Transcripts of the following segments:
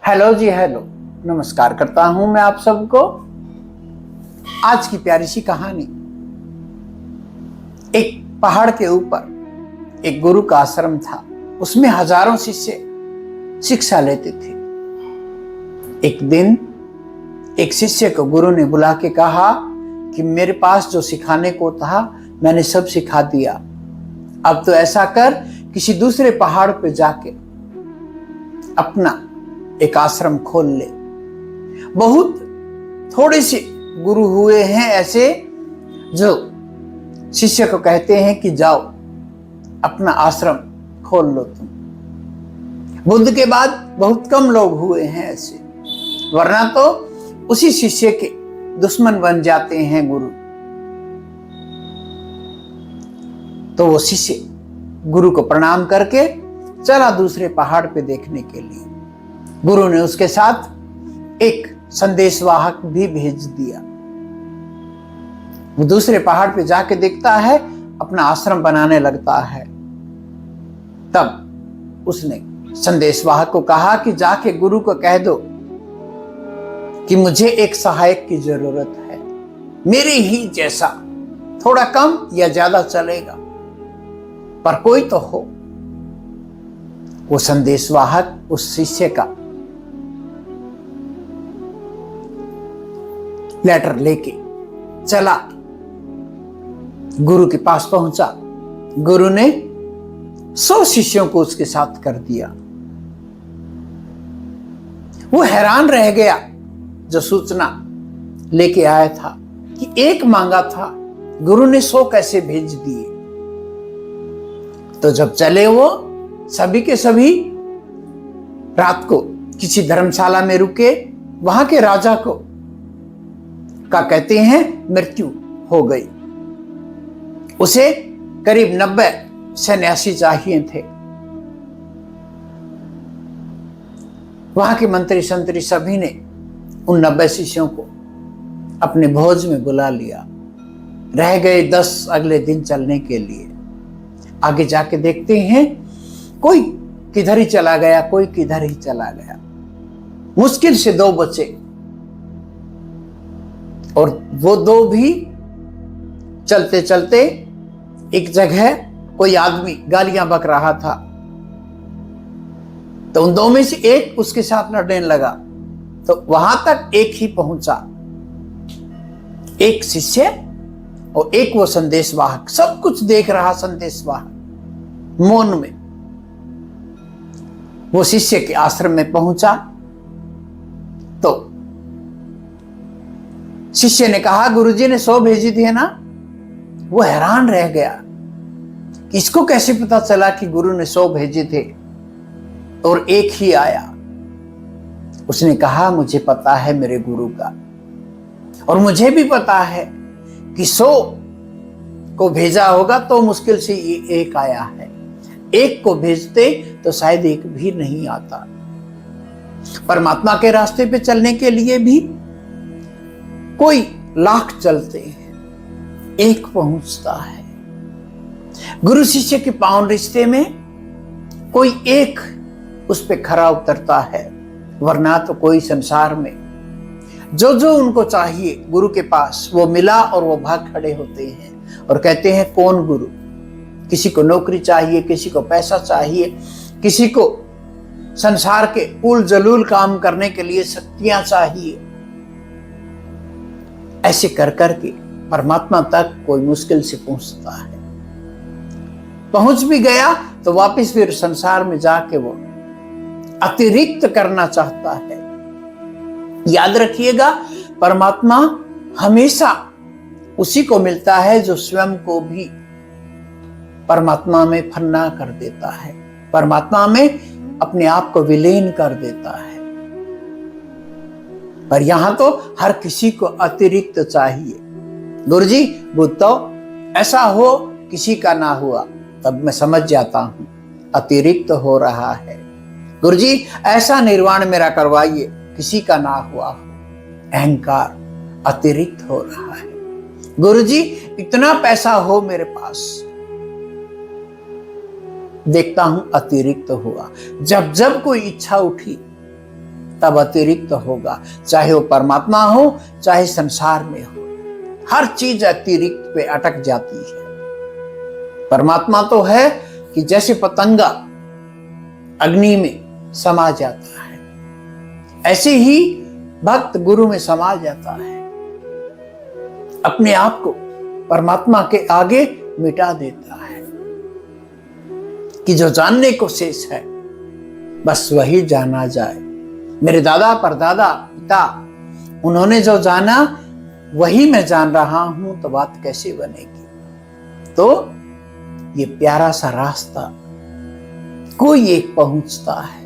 Hello जी, hello, नमस्कार करता हूं मैं आप सबको। आज की प्यारी सी कहानी। एक पहाड़ के ऊपर एक गुरु का आश्रम था। उसमें हजारों शिष्य शिक्षा लेते थे। एक दिन एक शिष्य को गुरु ने बुला के कहा कि मेरे पास जो सिखाने को था मैंने सब सिखा दिया। अब तो ऐसा कर, किसी दूसरे पहाड़ पे जाके अपना एक आश्रम खोल ले। बहुत थोड़े से गुरु हुए हैं ऐसे जो शिष्य को कहते हैं कि जाओ अपना आश्रम खोल लो तुम। बुद्ध के बाद बहुत कम लोग हुए हैं ऐसे, वरना तो उसी शिष्य के दुश्मन बन जाते हैं गुरु। तो वो शिष्य गुरु को प्रणाम करके चला दूसरे पहाड़ पे देखने के लिए। गुरु ने उसके साथ एक संदेशवाहक भी भेज दिया। वो दूसरे पहाड़ पे जाके देखता है, अपना आश्रम बनाने लगता है। तब उसने संदेशवाहक को कहा कि जाके गुरु को कह दो कि मुझे एक सहायक की जरूरत है, मेरे ही जैसा, थोड़ा कम या ज्यादा चलेगा, पर कोई तो हो। वो संदेशवाहक उस शिष्य का लेटर लेके चला, गुरु के पास पहुंचा। गुरु ने 100 शिष्यों को उसके साथ कर दिया। वो हैरान रह गया जो सूचना लेके आया था कि एक मांगा था, गुरु ने 100 कैसे भेज दिए। तो जब चले वो सभी के सभी रात को किसी धर्मशाला में रुके। वहां के राजा को का कहते हैं मृत्यु हो गई। उसे करीब 90 सन्यासी चाहिए थे। वहां के मंत्री संतरी सभी ने उन 90 शिष्यों को अपने भोज में बुला लिया। रह गए 10 अगले दिन चलने के लिए। आगे जाके देखते हैं कोई किधर ही चला गया, कोई किधर ही चला गया। मुश्किल से 2 बचे, और वो 2 भी चलते चलते एक जगह कोई आदमी गालियां बक रहा था। तो उन 2 में से एक उसके साथ लड़ने लगा। तो वहां तक एक ही पहुंचा, एक शिष्य और एक वो संदेशवाहक। सब कुछ देख रहा संदेशवाहक मौन में। वो शिष्य के आश्रम में पहुंचा तो शिष्य ने कहा, गुरुजी ने 100 भेजी थी ना। वो हैरान रह गया कि इसको कैसे पता चला कि गुरु ने 100 भेजे थे और एक ही आया। उसने कहा, मुझे पता है मेरे गुरु का, और मुझे भी पता है कि 100 को भेजा होगा तो मुश्किल से ये एक आया है। एक को भेजते तो शायद एक भी नहीं आता। परमात्मा के रास्ते पे चलने के लिए भी कोई लाख चलते हैं, एक पहुंचता है। गुरु शिष्य के पावन रिश्ते में कोई एक उस पे खरा उतरता है, वरना तो कोई संसार में जो जो उनको चाहिए गुरु के पास वो मिला और वो भाग खड़े होते हैं और कहते हैं कौन गुरु। किसी को नौकरी चाहिए, किसी को पैसा चाहिए, किसी को संसार के उल जलूल काम करने के लिए शक्तियां चाहिए। ऐसे कर करके परमात्मा तक कोई मुश्किल से पहुंचता है। पहुंच भी गया तो वापस फिर संसार में जाके वो अतिरिक्त करना चाहता है। याद रखिएगा, परमात्मा हमेशा उसी को मिलता है जो स्वयं को भी परमात्मा में फन्ना कर देता है, परमात्मा में अपने आप को विलीन कर देता है। पर यहां तो हर किसी को अतिरिक्त चाहिए। गुरुजी, वो तो ऐसा हो किसी का ना हुआ, तब मैं समझ जाता हूं अतिरिक्त हो रहा है। गुरुजी, ऐसा निर्वाण मेरा करवाइए, किसी का ना हुआ हो, अहंकार अतिरिक्त हो रहा है। गुरुजी, इतना पैसा हो मेरे पास, देखता हूं अतिरिक्त हुआ। जब जब कोई इच्छा उठी तब अतिरिक्त होगा, चाहे वो परमात्मा हो चाहे संसार में हो, हर चीज अतिरिक्त पे अटक जाती है। परमात्मा तो है कि जैसे पतंगा अग्नि में समा जाता है, ऐसे ही भक्त गुरु में समा जाता है, अपने आप को परमात्मा के आगे मिटा देता है कि जो जानने को शेष है बस वही जाना जाए। मेरे दादा परदादा पिता उन्होंने जो जाना वही मैं जान रहा हूं, तो बात कैसे बनेगी। तो ये प्यारा सा रास्ता कोई एक पहुंचता है,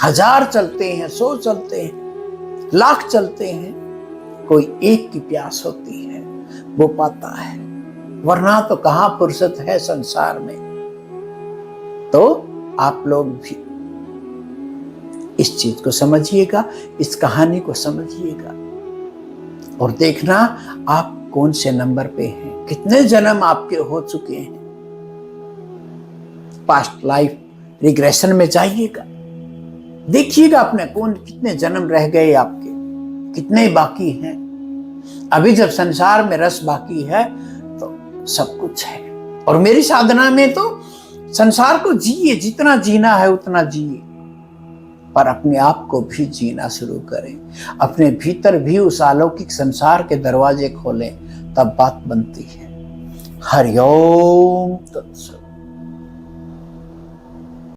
1000 चलते हैं, 100 चलते हैं, लाख चलते हैं, कोई एक की प्यास होती है वो पाता है, वरना तो कहां फुर्सत है संसार में। तो आप लोग भी इस चीज को समझिएगा, इस कहानी को समझिएगा और देखना आप कौन से नंबर पे हैं, कितने जन्म आपके हो चुके हैं। पास्ट लाइफ रिग्रेशन में जाइएगा, देखिएगा अपने कौन कितने जन्म रह गए आपके, कितने बाकी हैं। अभी जब संसार में रस बाकी है तो सब कुछ है। और मेरी साधना में तो संसार को जिए, जितना जीना है उतना जिए, पर अपने आप को भी जीना शुरू करें, अपने भीतर भी उस अलौकिक संसार के दरवाजे खोलें, तब बात बनती है। हरि ओम तत्सत।